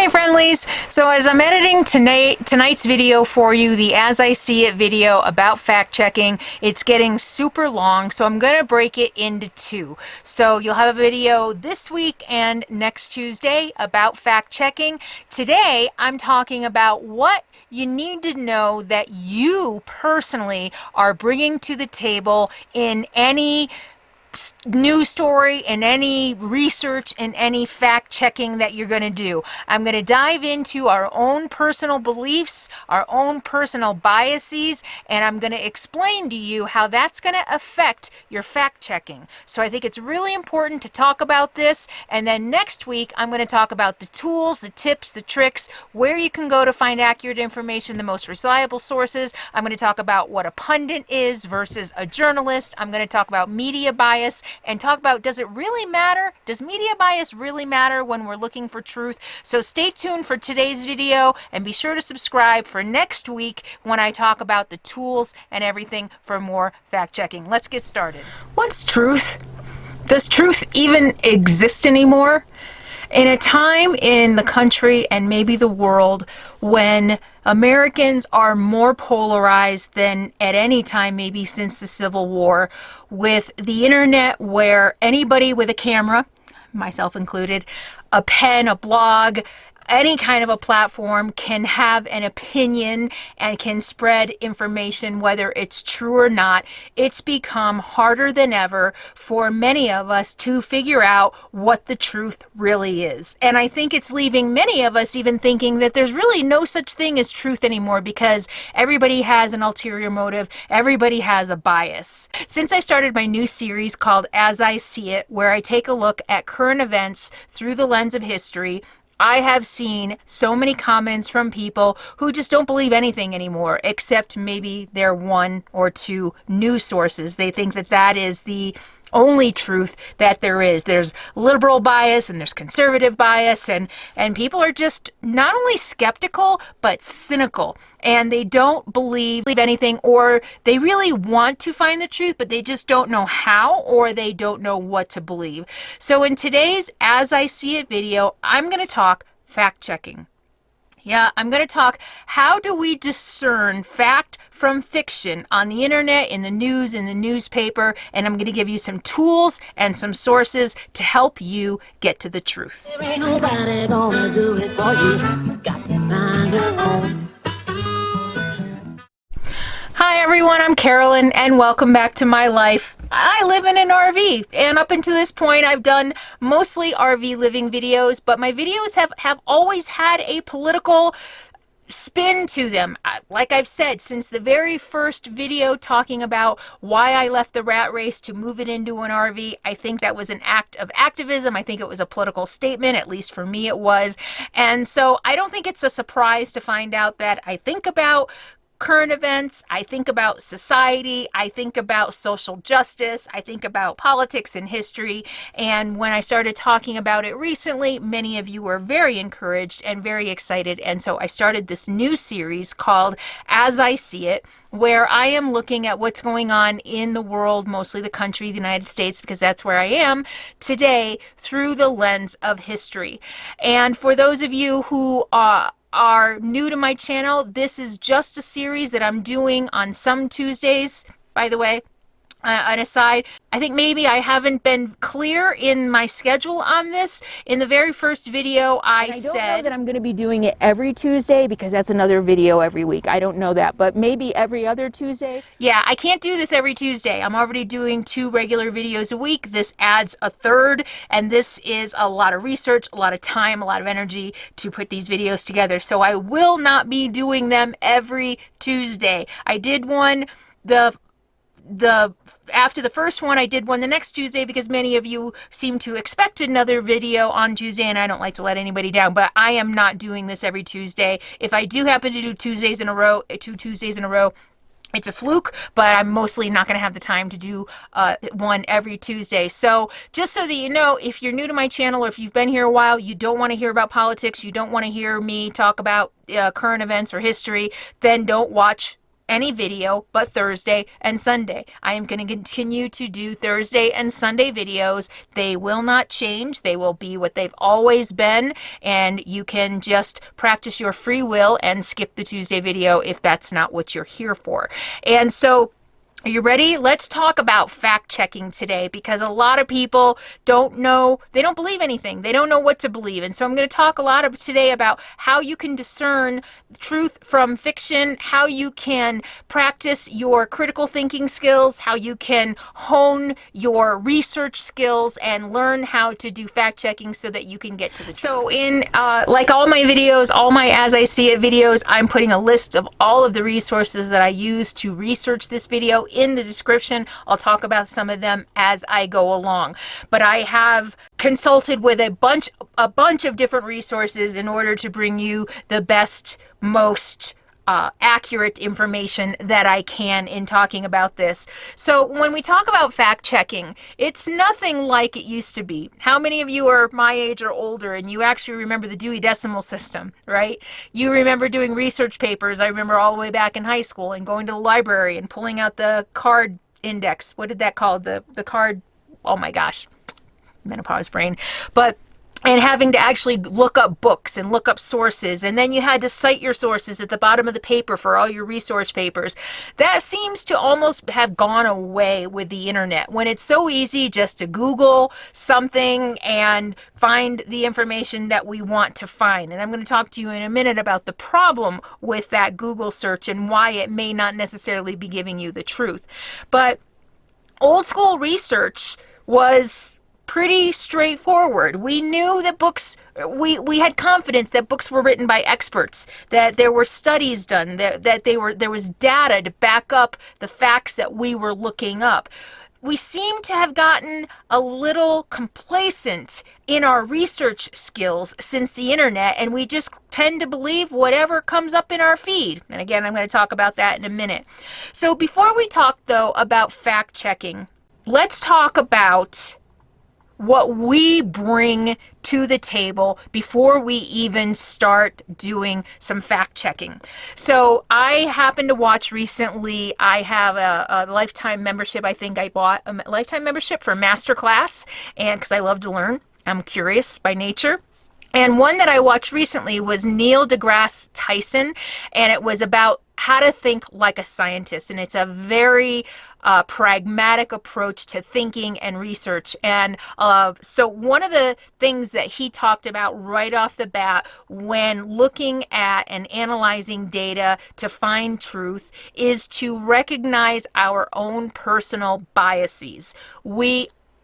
Hey friendlies! So as I'm editing tonight's video for you, the As I See It video about fact checking, it's getting super long, so I'm going to break it into two. So you'll have a video this week and next Tuesday about fact checking. Today I'm talking about what you need to know that you personally are bringing to the table in any news story, in any research, in any fact checking that you're going to do. I'm going to dive into our own personal beliefs, our own personal biases, and I'm going to explain to you how that's going to affect your fact checking. So I think it's really important to talk about this, and then next week I'm going to talk about the tools, the tips, the tricks, where you can go to find accurate information, the most reliable sources. I'm going to talk about what a pundit is versus a journalist. I'm going to talk about media bias and talk about, does it really matter? Does media bias really matter when we're looking for truth? So stay tuned for today's video and be sure to subscribe for next week when I talk about the tools and everything for more fact checking. Let's get started. What's truth? Does truth even exist anymore? In a time in the country and maybe the world when Americans are more polarized than at any time maybe since the Civil War, with the internet where anybody with a camera, myself included, a pen, a blog, any kind of a platform can have an opinion and can spread information whether it's true or not, it's become harder than ever for many of us to figure out what the truth really is. And I think it's leaving many of us even thinking that there's really no such thing as truth anymore because everybody has an ulterior motive, everybody has a bias. Since I started my new series called As I See It, where I take a look at current events through the lens of history, I have seen so many comments from people who just don't believe anything anymore, except maybe their one or two news sources. They think that that is the only truth that there is. There's liberal bias and there's conservative bias, and people are just not only skeptical but cynical, and they don't believe anything, or they really want to find the truth but they just don't know how, or they don't know what to believe. So in today's As I See It video, I'm going to talk fact checking. Yeah, I'm going to talk, how do we discern fact from fiction on the internet, in the news, in the newspaper, and I'm going to give you some tools and some sources to help you get to the truth. There ain't nobody gonna do it for you. You got to find your own. Hi everyone, I'm Carolyn and welcome back to my life. I live in an RV, and up until this point I've done mostly RV living videos, but my videos have always had a political spin to them. Like I've said, since the very first video talking about why I left the rat race to move it into an RV, I think that was an act of activism. I think it was a political statement, at least for me it was. And so I don't think it's a surprise to find out that I think about current events, I think about society, I think about social justice, I think about politics and history, and when I started talking about it recently, many of you were very encouraged and very excited, and so I started this new series called As I See It, where I am looking at what's going on in the world, mostly the country, the United States, because that's where I am today, through the lens of history. And for those of you who are new to my channel, this is just a series that I'm doing on some Tuesdays, by the way. An aside, I think maybe I haven't been clear in my schedule on this. In the very first video, I said don't know that I'm going to be doing it every Tuesday because that's another video every week. I don't know that, but maybe every other Tuesday. Yeah, I can't do this every Tuesday. I'm already doing 2 regular videos a week. This adds a third, and this is a lot of research, a lot of time, a lot of energy to put these videos together. So I will not be doing them every Tuesday. I did one after the first one, I did one the next Tuesday because many of you seem to expect another video on Tuesday, and I don't like to let anybody down, but I am not doing this every Tuesday. If I do happen to do 2 Tuesdays in a row, it's a fluke, but I'm mostly not going to have the time to do one every Tuesday. So just so that you know, if you're new to my channel or if you've been here a while, you don't want to hear about politics, you don't want to hear me talk about current events or history, then don't watch any video but Thursday and Sunday. I am going to continue to do Thursday and Sunday videos. They will not change. They will be what they've always been, and you can just practice your free will and skip the Tuesday video if that's not what you're here for. And so, are you ready? Let's talk about fact checking today, because a lot of people don't know, they don't believe anything. They don't know what to believe. And so I'm going to talk a lot today about how you can discern truth from fiction, how you can practice your critical thinking skills, how you can hone your research skills and learn how to do fact checking so that you can get to the truth. So in like all my videos, all my As I See It videos, I'm putting a list of all of the resources that I use to research this video in the description. I'll talk about some of them as I go along. But I have consulted with a bunch of different resources in order to bring you the best, most accurate information that I can in talking about this. So when we talk about fact checking, it's nothing like it used to be. How many of you are my age or older and you actually remember the Dewey Decimal System, right? You remember doing research papers. I remember all the way back in high school and going to the library and pulling out the card index. What did that call? The card, oh my gosh, menopause brain. And having to actually look up books and look up sources. And then you had to cite your sources at the bottom of the paper for all your resource papers. That seems to almost have gone away with the internet, when it's so easy just to Google something and find the information that we want to find. And I'm going to talk to you in a minute about the problem with that Google search and why it may not necessarily be giving you the truth. But old school research was pretty straightforward. We knew that books, we had confidence that books were written by experts, that there were studies done, that there was data to back up the facts that we were looking up. We seem to have gotten a little complacent in our research skills since the internet, and we just tend to believe whatever comes up in our feed. And again, I'm going to talk about that in a minute. So before we talk, though, about fact checking, let's talk about what we bring to the table before we even start doing some fact checking. So I happened to watch recently, I have a lifetime membership. I think I bought a lifetime membership for MasterClass, and because I love to learn, I'm curious by nature. And one that I watched recently was Neil deGrasse Tyson, and it was about how to think like a scientist. And it's a very pragmatic approach to thinking and research. And so one of the things that he talked about right off the bat when looking at and analyzing data to find truth is to recognize our own personal biases.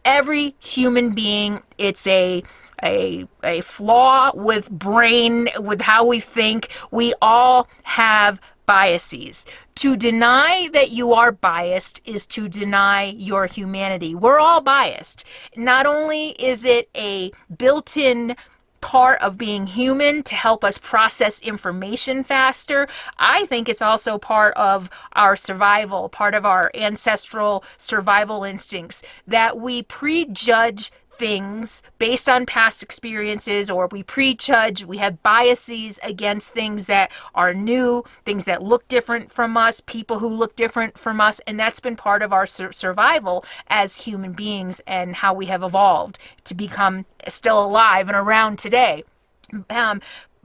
Every human being, it's a flaw with brain, with how we think. We all have biases. To deny that you are biased is to deny your humanity. We're all biased. Not only is it a built-in part of being human to help us process information faster, I think it's also part of our survival, part of our ancestral survival instincts, that we prejudge things based on past experiences, or we prejudge, we have biases against things that are new, things that look different from us, people who look different from us, and that's been part of our survival as human beings and how we have evolved to become still alive and around today.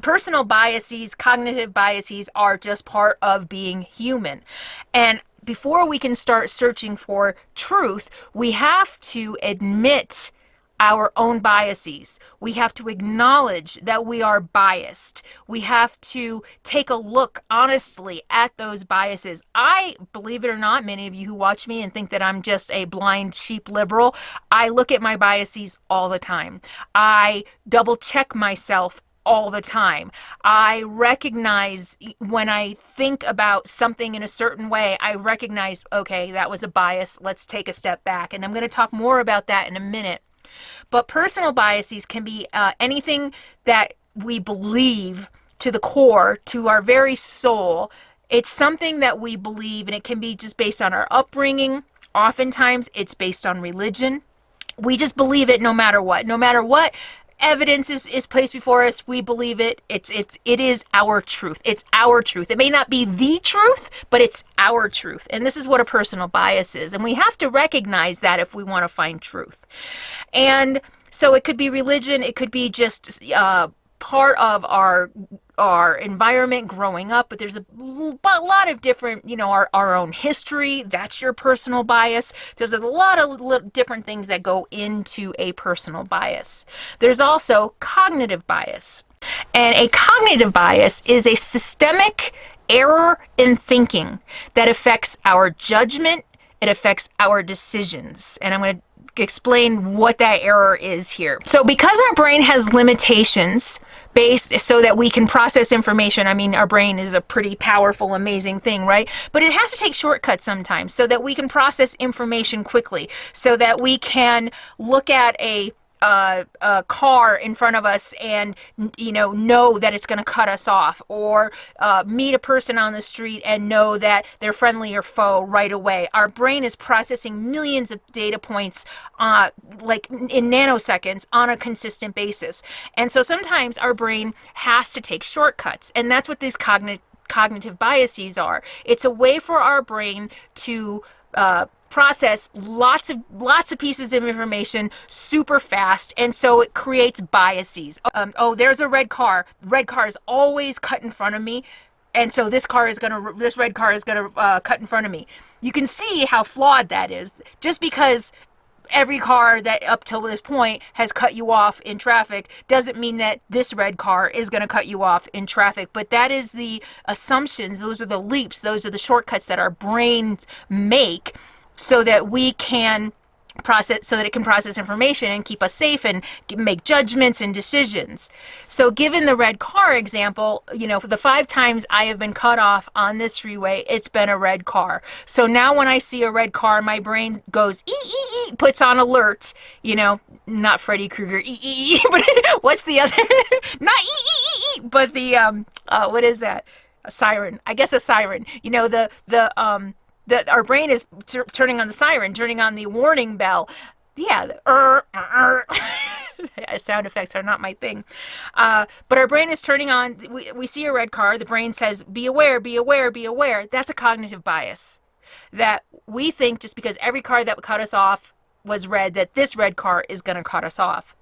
Personal biases, cognitive biases are just part of being human. And before we can start searching for truth, we have to admit our own biases. We have to acknowledge that we are biased. We have to take a look honestly at those biases. I, believe it or not, many of you who watch me and think that I'm just a blind sheep liberal, I look at my biases all the time. I double check myself all the time. I recognize when I think about something in a certain way, I recognize, okay, that was a bias. Let's take a step back. And I'm going to talk more about that in a minute. But personal biases can be anything that we believe to the core, to our very soul. It's something that we believe, and it can be just based on our upbringing. Oftentimes, it's based on religion. We just believe it no matter what. No matter what evidence is placed before us, we believe it. It is our truth. It's our truth. It may not be the truth, but it's our truth. And this is what a personal bias is. And we have to recognize that if we want to find truth. And so it could be religion. It could be just part of our environment growing up, but there's a lot of different, our own history. That's your personal bias. There's a lot of different things that go into a personal bias. There's also cognitive bias. And a cognitive bias is a systemic error in thinking that affects our judgment. It affects our decisions. And I'm going to explain what that error is here. So because our brain has limitations based so that we can process information, I mean, our brain is a pretty powerful, amazing thing, right? But it has to take shortcuts sometimes so that we can process information quickly, so that we can look at a car in front of us and know that it's going to cut us off, or meet a person on the street and know that they're friendly or foe right away. Our brain is processing millions of data points like in nanoseconds on a consistent basis, and so sometimes our brain has to take shortcuts, and that's what these cognitive biases are. It's a way for our brain to process lots of pieces of information super fast, and so it creates biases. Oh, there's a red car. Red car is always cut in front of me, and so this red car is gonna cut in front of me. You can see how flawed that is. Just because every car that up till this point has cut you off in traffic doesn't mean that this red car is going to cut you off in traffic. But that is the assumptions, those are the leaps, those are the shortcuts that our brains make so that we can process, so that it can process information and keep us safe and make judgments and decisions. So given the red car example, for the 5 times I have been cut off on this freeway, it's been a red car. So now when I see a red car, my brain goes puts on alert, not Freddy Krueger, but what's the other? Not but the what is that? A siren. I guess a siren. Our brain is turning on the siren, turning on the warning bell. Yeah, sound effects are not my thing. But our brain is turning on. We see a red car. The brain says, be aware, be aware, be aware. That's a cognitive bias. That we think just because every car that cut us off was red, that this red car is going to cut us off.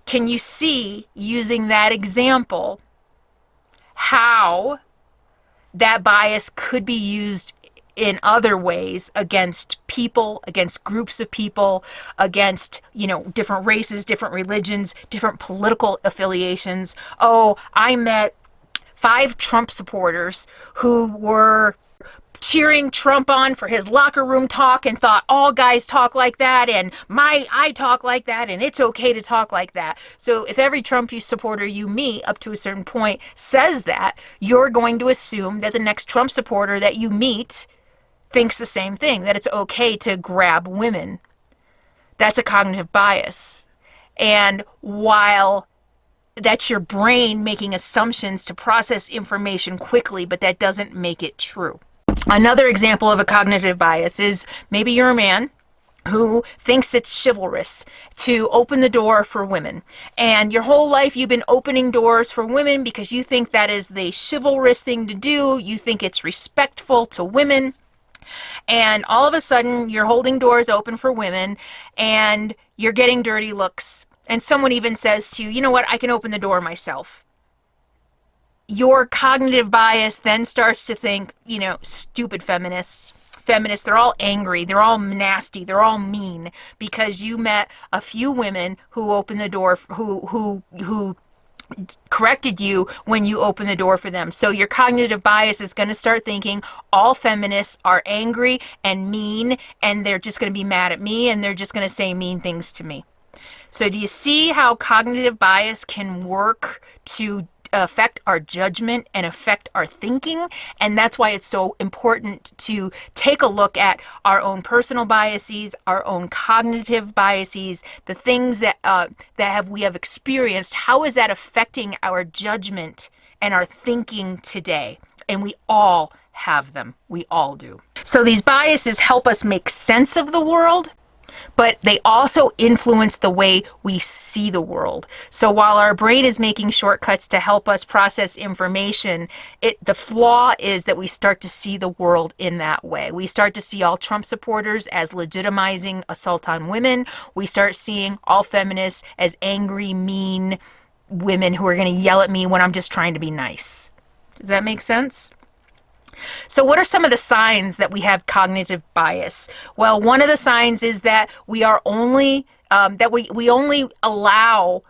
Can you see, using that example, how that bias could be used in other ways against people, against groups of people, against, different races, different religions, different political affiliations? Oh, I met 5 Trump supporters who were cheering Trump on for his locker room talk and thought all guys talk like that, and I talk like that, and it's okay to talk like that. So if every Trump supporter you meet up to a certain point says that, you're going to assume that the next Trump supporter that you meet thinks the same thing, that it's okay to grab women. That's a cognitive bias. And while that's your brain making assumptions to process information quickly, but that doesn't make it true. Another example of a cognitive bias is maybe you're a man who thinks it's chivalrous to open the door for women. And your whole life you've been opening doors for women because you think that is the chivalrous thing to do. You think it's respectful to women. And all of a sudden you're holding doors open for women and you're getting dirty looks. And someone even says to you, you know what, I can open the door myself. Your cognitive bias then starts to think, stupid feminists, they're all angry, they're all nasty, they're all mean because you met a few women who opened the door, who corrected you when you opened the door for them. So your cognitive bias is going to start thinking all feminists are angry and mean, and they're just going to be mad at me, and they're just going to say mean things to me. So do you see how cognitive bias can work to affect our judgment and affect our thinking? And that's why it's so important to take a look at our own personal biases, our own cognitive biases, the things that we have experienced. How is that affecting our judgment and our thinking today? And we all have them. We all do. So these biases help us make sense of the world, but they also influence the way we see the world. So while our brain is making shortcuts to help us process information, the flaw is that we start to see the world in that way. We start to see all Trump supporters as legitimizing assault on women. We start seeing all feminists as angry, mean women who are going to yell at me when I'm just trying to be nice. Does that make sense? So what are some of the signs that we have cognitive bias? Well, one of the signs is that we are only, we only allow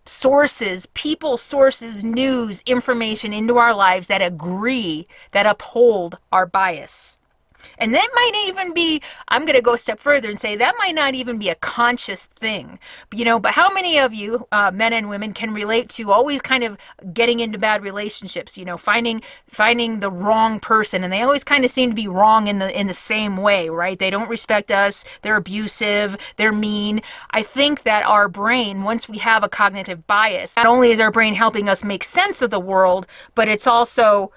sources, people, sources, news, information into our lives that agree, that uphold our bias. And that might even be, I'm going to go a step further and say that might not even be a conscious thing. But how many of you, men and women, can relate to always kind of getting into bad relationships, finding the wrong person, and they always kind of seem to be wrong in the same way, right? They don't respect us, they're abusive, they're mean. I think that our brain, once we have a cognitive bias, not only is our brain helping us make sense of the world, but it's also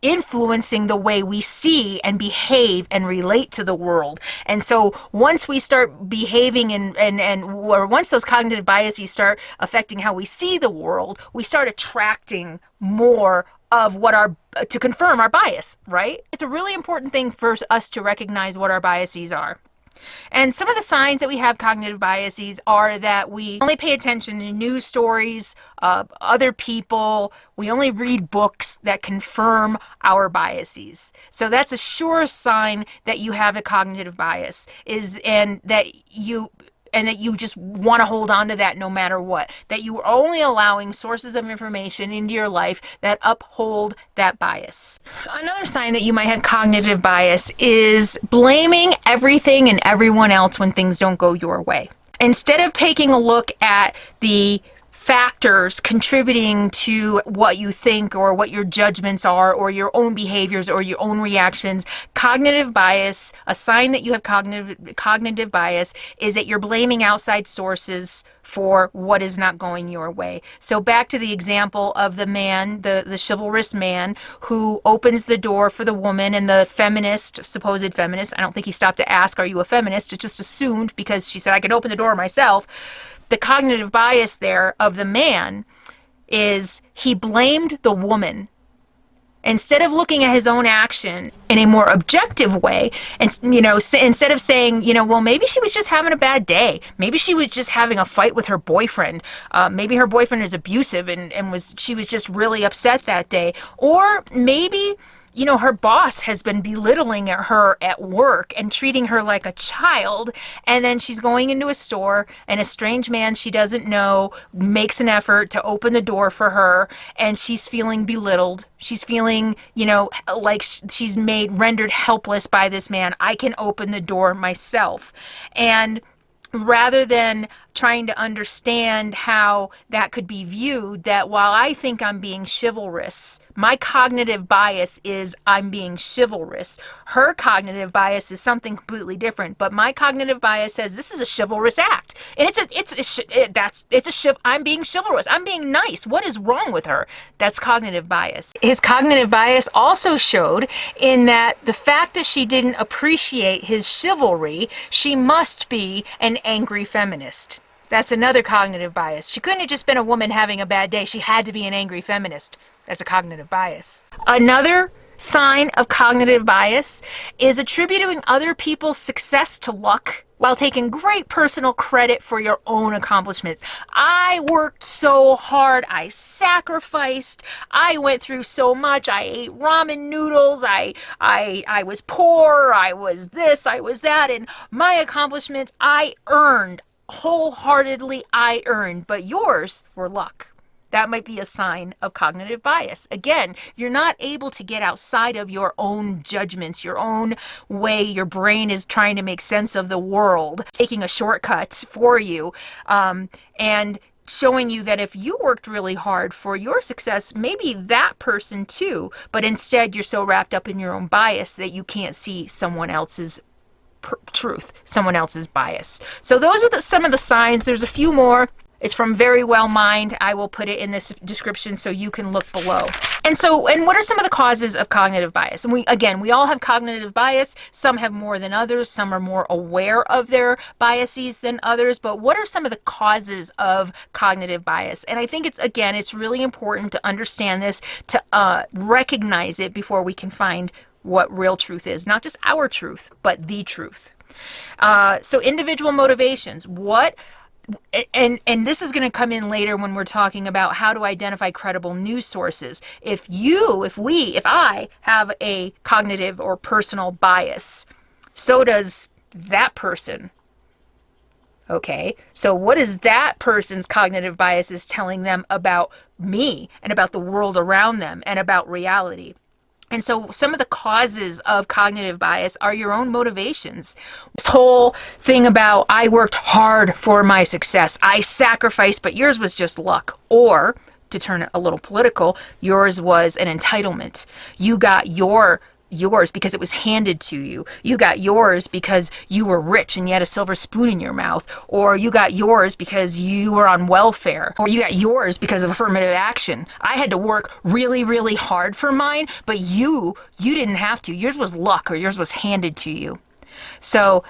influencing the way we see and behave and relate to the world. And so once we start behaving or once those cognitive biases start affecting how we see the world, we start attracting more of to confirm our bias, right? It's a really important thing for us to recognize what our biases are. And some of the signs that we have cognitive biases are that we only pay attention to news stories, other people. We only read books that confirm our biases. So that's a sure sign that you have a cognitive bias, and that you just want to hold on to that no matter what. That you are only allowing sources of information into your life that uphold that bias. Another sign that you might have cognitive bias is blaming everything and everyone else when things don't go your way. Instead of taking a look at the factors contributing to what you think or what your judgments are or your own behaviors or your own reactions, cognitive bias, a sign that you have cognitive bias is that you're blaming outside sources for what is not going your way. So back to the example of the man, the chivalrous man who opens the door for the woman, and the supposed feminist, I don't think he stopped to ask, are you a feminist? It just assumed because she said, I can open the door myself. The cognitive bias there of the man is he blamed the woman. Instead of looking at his own action in a more objective way, and instead of saying, well, maybe she was just having a bad day. Maybe she was just having a fight with her boyfriend. Maybe her boyfriend is abusive and she was just really upset that day. Or maybe her boss has been belittling her at work and treating her like a child, and then she's going into a store and a strange man she doesn't know makes an effort to open the door for her, and she's feeling belittled. She's feeling, like she's rendered helpless by this man. I can open the door myself. And rather than trying to understand how that could be viewed, that while I think I'm being chivalrous, my cognitive bias is I'm being chivalrous. Her cognitive bias is something completely different, but my cognitive bias says this is a chivalrous act, and I'm being chivalrous. I'm being nice. What is wrong with her? That's cognitive bias. His cognitive bias also showed in that the fact that she didn't appreciate his chivalry, she must be an angry feminist. That's another cognitive bias. She couldn't have just been a woman having a bad day. She had to be an angry feminist. That's a cognitive bias. Another sign of cognitive bias is attributing other people's success to luck while taking great personal credit for your own accomplishments. I worked so hard. I sacrificed. I went through so much. I ate ramen noodles. I was poor. I was this. I was that. And my accomplishments I earned. Wholeheartedly I earned, but yours were luck. That might be a sign of cognitive bias. Again, you're not able to get outside of your own judgments, your own way your brain is trying to make sense of the world, taking a shortcut for you, and showing you that if you worked really hard for your success, maybe that person too, but instead you're so wrapped up in your own bias that you can't see someone else's truth, someone else's bias. So those are some of the signs. There's a few more. It's from Very Well Mind. I will put it in this description so you can look below. And what are some of the causes of cognitive bias? And we all have cognitive bias. Some have more than others. Some are more aware of their biases than others. But what are some of the causes of cognitive bias? And I think it's really important to understand this, to recognize it before we can find what real truth is. Not just our truth, but the truth. So individual motivations. And this is going to come in later when we're talking about how to identify credible news sources. If I have a cognitive or personal bias, so does that person. Okay, so what is that person's cognitive bias is telling them about me and about the world around them and about reality? And so some of the causes of cognitive bias are your own motivations. This whole thing about I worked hard for my success, I sacrificed, but yours was just luck. Or, to turn it a little political, yours was an entitlement. You got yours because it was handed to you. You got yours because you were rich and you had a silver spoon in your mouth. Or you got yours because you were on welfare. Or you got yours because of affirmative action. I had to work really, really hard for mine, but you didn't have to. Yours was luck, or yours was handed to you. So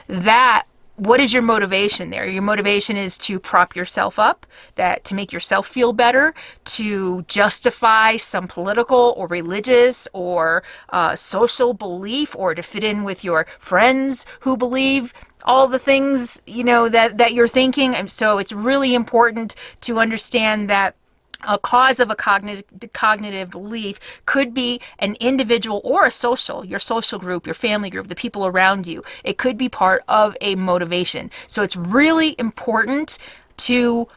what is your motivation there? Your motivation is to prop yourself up, to make yourself feel better, to justify some political or religious or social belief, or to fit in with your friends who believe all the things, that you're thinking. And so it's really important to understand that a cause of a cognitive belief could be an individual or your social group, your family group, the people around you. It could be part of a motivation. So it's really important to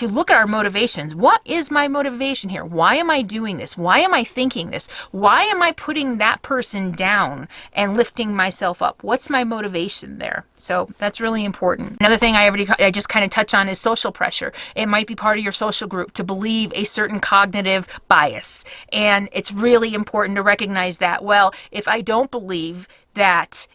look at our motivations. What is my motivation here? Why am I doing this? Why am I thinking this? Why am I putting that person down and lifting myself up? What's my motivation there? So that's really important. Another thing I just kind of touch on is social pressure. It might be part of your social group to believe a certain cognitive bias. And it's really important to recognize that, well, if I don't believe that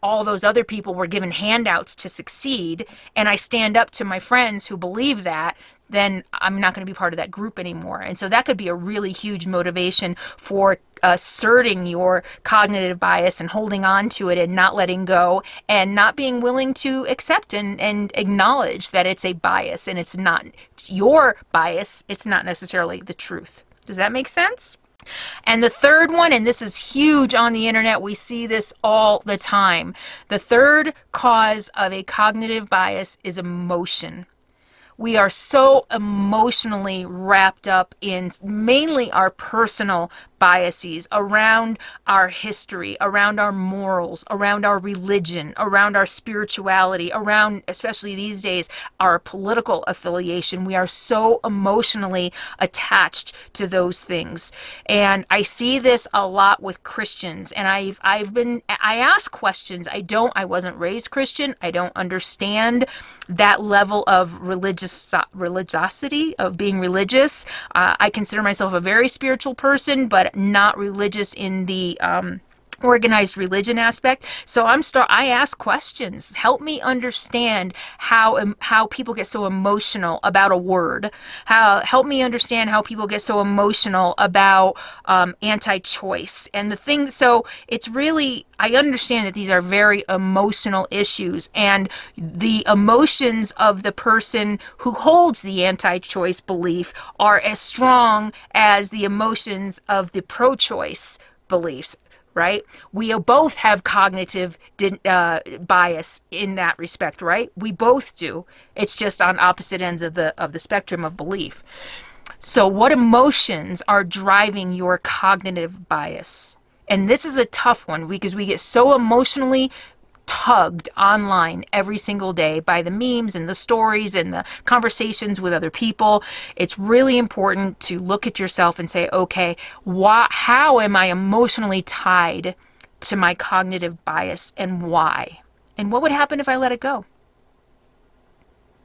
all those other people were given handouts to succeed, and I stand up to my friends who believe that, then I'm not going to be part of that group anymore. And so that could be a really huge motivation for asserting your cognitive bias and holding on to it and not letting go, and not being willing to accept and acknowledge that it's a bias, and it's not your bias. It's not necessarily the truth. Does that make sense? And the third one, and this is huge on the internet, we see this all the time. The third cause of a cognitive bias is emotion. We are so emotionally wrapped up in mainly our personal biases around our history, around our morals, around our religion, around our spirituality, around, especially these days, our political affiliation. We are so emotionally attached to those things. And I see this a lot with Christians. And I ask questions. I wasn't raised Christian. I don't understand that level of religiosity, of being religious. I consider myself a very spiritual person, but not religious in the organized religion aspect. So I ask questions. Help me understand how people get so emotional about a word. Help me understand how people get so emotional about anti-choice and the things. So it's really, I understand that these are very emotional issues, and the emotions of the person who holds the anti-choice belief are as strong as the emotions of the pro-choice beliefs. Right? We both have cognitive bias in that respect, right? We both do. It's just on opposite ends of the spectrum of belief. So what emotions are driving your cognitive bias? And this is a tough one because we get so emotionally tugged online every single day by the memes and the stories and the conversations with other people. It's really important to look at yourself and say, okay, how am I emotionally tied to my cognitive bias, and why? And what would happen if I let it go?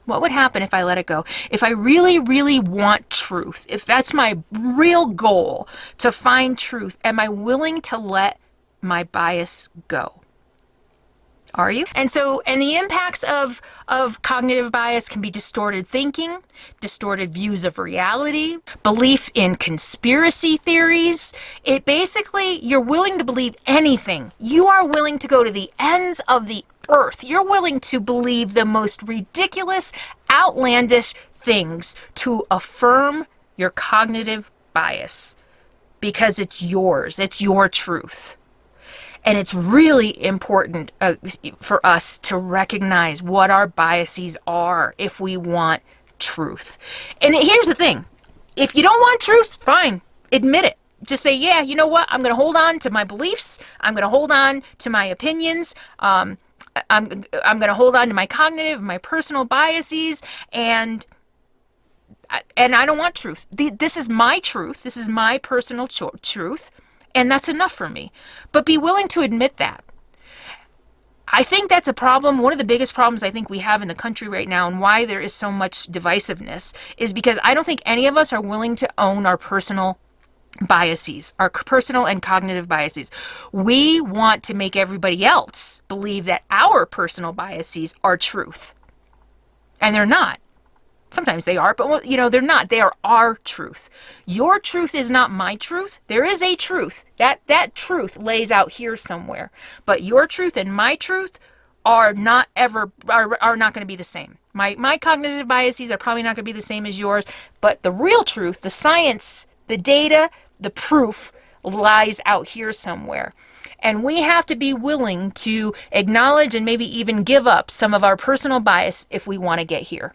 What would happen if I let it go? If I really, really want truth, if that's my real goal, to find truth, am I willing to let my bias go? Are you? And the impacts of cognitive bias can be distorted thinking, distorted views of reality, belief in conspiracy theories. It basically, you're willing to believe anything. You are willing to go to the ends of the earth. You're willing to believe the most ridiculous, outlandish things to affirm your cognitive bias because it's yours. It's your truth. And it's really important for us to recognize what our biases are if we want truth. And here's the thing. If you don't want truth, fine. Admit it. Just say, yeah, you know what? I'm going to hold on to my beliefs. I'm going to hold on to my opinions. I'm going to hold on to my cognitive, my personal biases, and I don't want truth. This is my truth. This is my personal truth. And that's enough for me. But be willing to admit that. I think that's a problem. One of the biggest problems I think we have in the country right now, and why there is so much divisiveness, is because I don't think any of us are willing to own our personal biases, our personal and cognitive biases. We want to make everybody else believe that our personal biases are truth. And they're not. Sometimes they are, but they're not. They are our truth. Your truth is not my truth. There is a truth. That truth lays out here somewhere. But your truth and my truth are not going to be the same. My cognitive biases are probably not going to be the same as yours, but the real truth, the science, the data, the proof lies out here somewhere. And we have to be willing to acknowledge and maybe even give up some of our personal bias if we want to get here.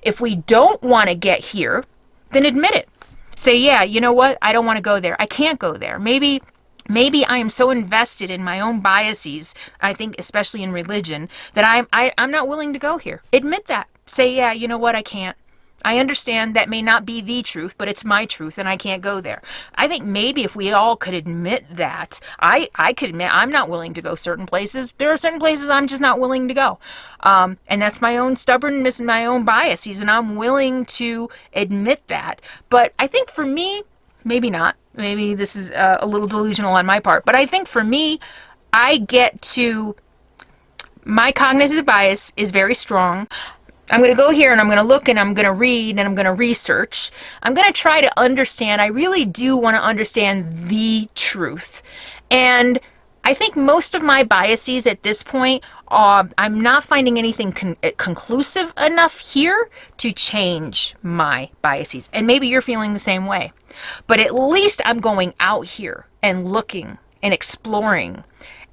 If we don't want to get here, then admit it. Say, yeah, you know what? I don't want to go there. I can't go there. Maybe I am so invested in my own biases, I think especially in religion, that I'm not willing to go here. Admit that. Say, yeah, you know what? I can't. I understand that may not be the truth, but it's my truth and I can't go there. I think maybe if we all could admit that, I could admit I'm not willing to go certain places. There are certain places I'm just not willing to go. And that's my own stubbornness and my own biases, and I'm willing to admit that. But I think for me, maybe not. Maybe this is a little delusional on my part, but I think for me, my cognitive bias is very strong. I'm going to go here and I'm going to look and I'm going to read and I'm going to research. I'm going to try to understand. I really do want to understand the truth. And I think most of my biases at this point, I'm not finding anything conclusive enough here to change my biases. And maybe you're feeling the same way. But at least I'm going out here and looking and exploring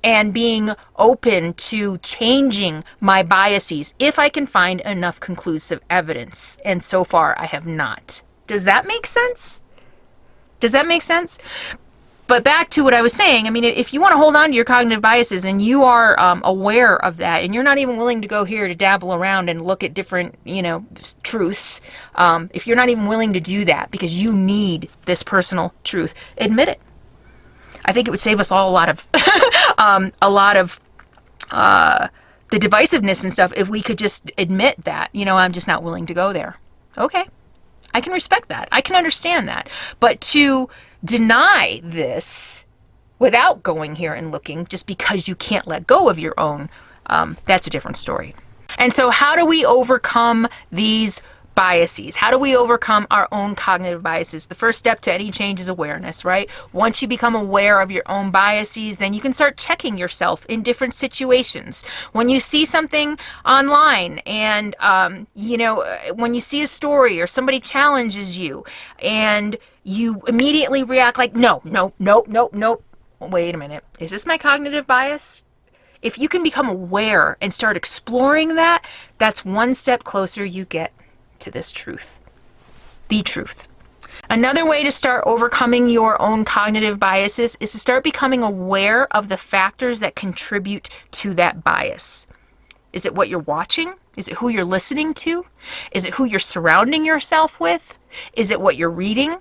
and being open to changing my biases if I can find enough conclusive evidence. And so far, I have not. Does that make sense? Does that make sense? But back to what I was saying, I mean, if you want to hold on to your cognitive biases and you are aware of that, and you're not even willing to go here to dabble around and look at different, truths, if you're not even willing to do that because you need this personal truth, admit it. I think it would save us all a lot of the divisiveness and stuff if we could just admit that, I'm just not willing to go there. Okay, I can respect that. I can understand that. But to deny this without going here and looking just because you can't let go of your own, that's a different story. And so how do we overcome these biases? How do we overcome our own cognitive biases? The first step to any change is awareness, right? Once you become aware of your own biases, then you can start checking yourself in different situations. When you see something online and, when you see a story or somebody challenges you and you immediately react like, no. Wait a minute. Is this my cognitive bias? If you can become aware and start exploring that, that's one step closer you get to this truth, the truth. Another way to start overcoming your own cognitive biases is to start becoming aware of the factors that contribute to that bias. Is it what you're watching? Is it who you're listening to? Is it who you're surrounding yourself with? Is it what you're reading?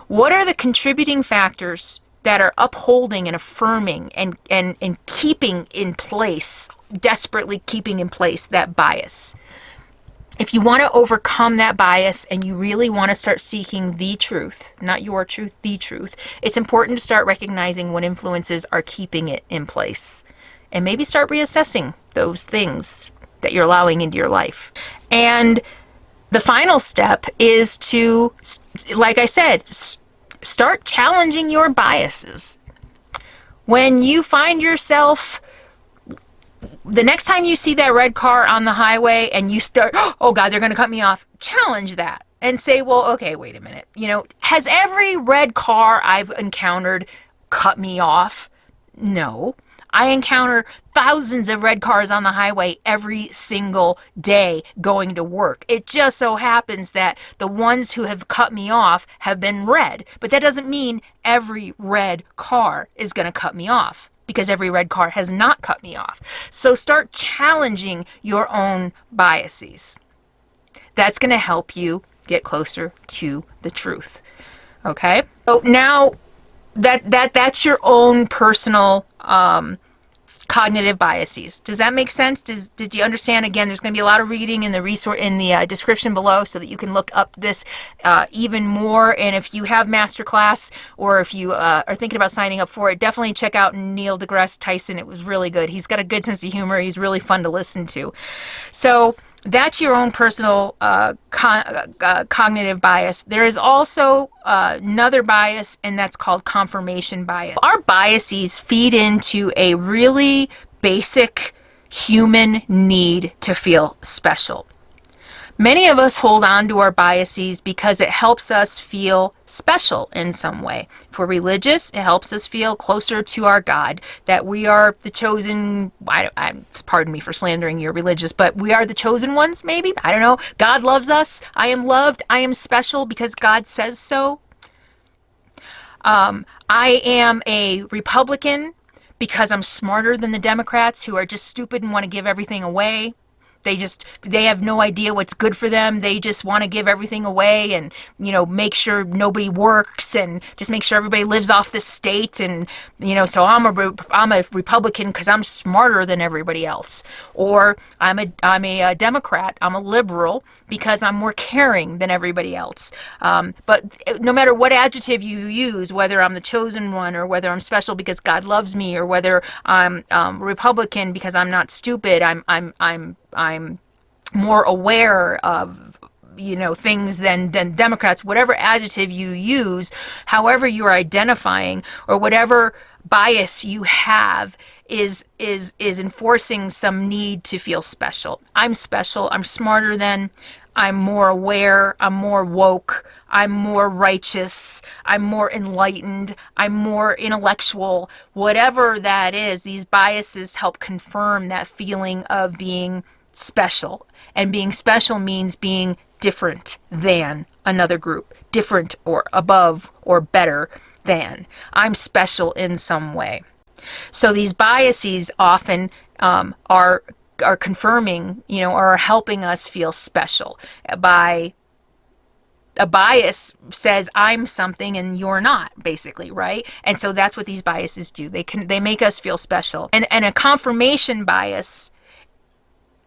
What are the contributing factors that are upholding and affirming and keeping in place, desperately keeping in place that bias? If you want to overcome that bias and you really want to start seeking the truth, not your truth, the truth, it's important to start recognizing what influences are keeping it in place. and maybe start reassessing those things that you're allowing into your life. And the final step is to, like I said, start challenging your biases. When you find yourself, the next time you see that red car on the highway and you start, oh God, they're going to cut me off, challenge that and say, well, okay, wait a minute. You know, has every red car I've encountered cut me off? No. I encounter thousands of red cars on the highway every single day going to work. It just so happens that the ones who have cut me off have been red, but that doesn't mean every red car is going to cut me off, because every red car has not cut me off. So start challenging your own biases. That's going to help you get closer to the truth. Okay? So now that's your own personal cognitive biases. Does that make sense? Did you understand? Again, there's going to be a lot of reading in the resource in the description below, so that you can look up this even more. And if you have MasterClass, or if you are thinking about signing up for it, definitely check out Neil deGrasse Tyson. It was really good. He's got a good sense of humor. He's really fun to listen to. So that's your own personal cognitive bias. There is also another bias, and that's called confirmation bias. Our biases feed into a really basic human need to feel special. Many of us hold on to our biases because it helps us feel special in some way. If we're religious, it helps us feel closer to our God, that we are the chosen, pardon me for slandering your religious, but we are the chosen ones, maybe? I don't know. God loves us. I am loved. I am special because God says so. I am a Republican because I'm smarter than the Democrats, who are just stupid and want to give everything away. They have no idea what's good for them. They just want to give everything away and, you know, make sure nobody works and just make sure everybody lives off the state. And, you know, so I'm a Republican because I'm smarter than everybody else. Or I'm a Democrat. I'm a liberal because I'm more caring than everybody else. But no matter what adjective you use, whether I'm the chosen one, or whether I'm special because God loves me, or whether I'm Republican because I'm not stupid, I'm more aware of, you know, things than Democrats. Whatever adjective you use, however you're identifying, or whatever bias you have, is enforcing some need to feel special. I'm special. I'm smarter than. I'm more aware. I'm more woke. I'm more righteous. I'm more enlightened. I'm more intellectual. Whatever that is, these biases help confirm that feeling of being special. And being special means being different than another group. Different or above or better than. I'm special in some way. So these biases often are confirming, you know, or are helping us feel special. By a bias says I'm something and you're not, basically, right? And so that's what these biases do. They make us feel special. And a confirmation bias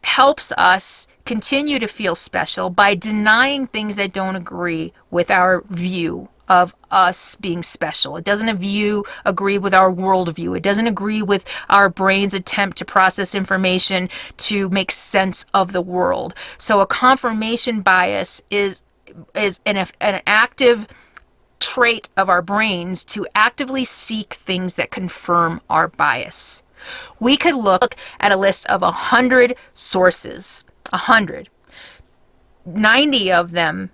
helps us continue to feel special by denying things that don't agree with our view of us being special. It doesn't agree with our worldview. It doesn't agree with our brain's attempt to process information to make sense of the world. So a confirmation bias is an active trait of our brains to actively seek things that confirm our bias. We could look at a list of 100 sources, 100. 90 of them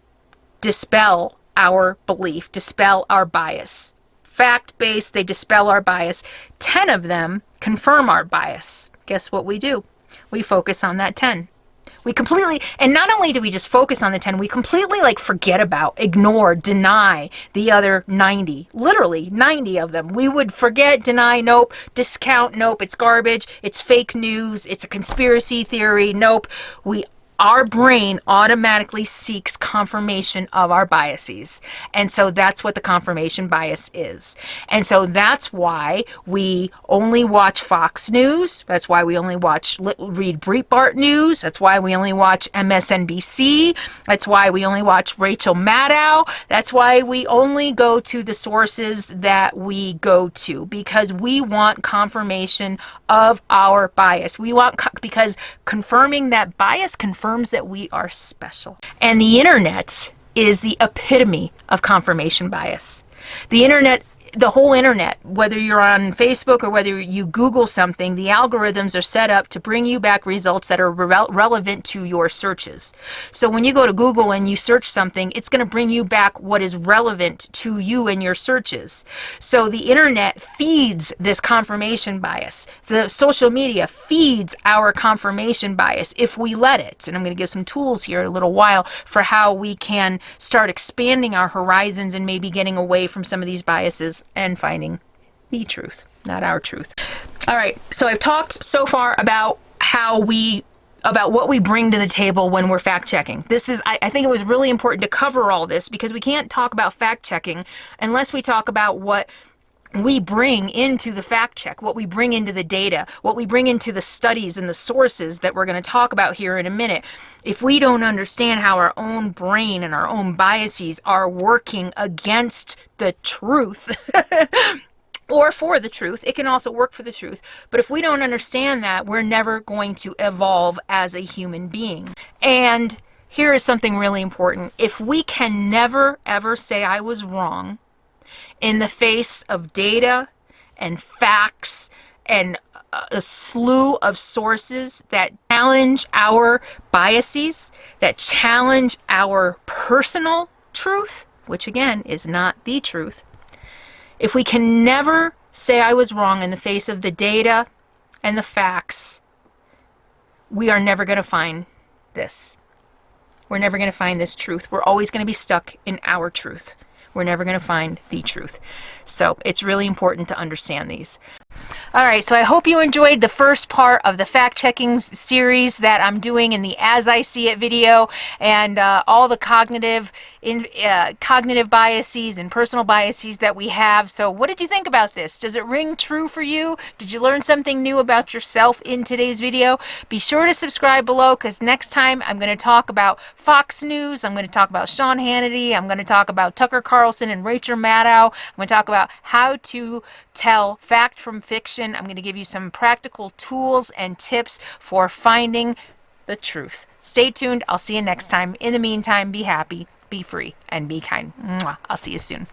dispel our belief, dispel our bias. Fact-based, they dispel our bias. 10 of them confirm our bias. Guess what we do? We focus on that 10. We completely, and not only do we just focus on the 10, we completely forget about, ignore, deny the other 90. Literally 90 of them. We would forget, deny, nope, discount, nope, it's garbage, it's fake news, it's a conspiracy theory, nope. We our brain automatically seeks confirmation of our biases. And so that's what the confirmation bias is. And so that's why we only watch Fox News. That's why we only read Breitbart News. That's why we only watch MSNBC. That's why we only watch Rachel Maddow. That's why we only go to the sources that we go to, because we want confirmation of our bias. Because confirming that bias confirms that we are special. And the internet is the epitome of confirmation bias. The internet, the whole internet, whether you're on Facebook or whether you Google something, the algorithms are set up to bring you back results that are relevant to your searches. So when you go to Google and you search something, it's going to bring you back what is relevant to you in your searches. So the internet feeds this confirmation bias. The social media feeds our confirmation bias if we let it. And I'm going to give some tools here in a little while for how we can start expanding our horizons and maybe getting away from some of these biases and finding the truth, not our truth. All right, so I've talked so far about what we bring to the table when we're fact checking. I think it was really important to cover all this, because we can't talk about fact checking unless we talk about what we bring into the fact check, what we bring into the data, what we bring into the studies and the sources that we're going to talk about here in a minute. If we don't understand how our own brain and our own biases are working against the truth, or for the truth, it can also work for the truth. But if we don't understand that, we're never going to evolve as a human being. And here is something really important. If we can never, ever say I was wrong, in the face of data and facts and a slew of sources that challenge our biases, that challenge our personal truth, which again is not the truth. If we can never say I was wrong in the face of the data and the facts, we are never going to find this. We're never going to find this truth. We're always going to be stuck in our truth. We're never going to find the truth. So it's really important to understand these. All right, so I hope you enjoyed the first part of the fact-checking series that I'm doing in the As I See It video, and all the cognitive biases and personal biases that we have. So what did you think about this? Does it ring true for you? Did you learn something new about yourself in today's video? Be sure to subscribe below, because next time I'm going to talk about Fox News, I'm going to talk about Sean Hannity, I'm going to talk about Tucker Carlson and Rachel Maddow, I'm going to talk about how to tell fact from fiction. I'm going to give you some practical tools and tips for finding the truth. Stay tuned. I'll see you next time. In the meantime, be happy, be free, and be kind. Mwah. I'll see you soon.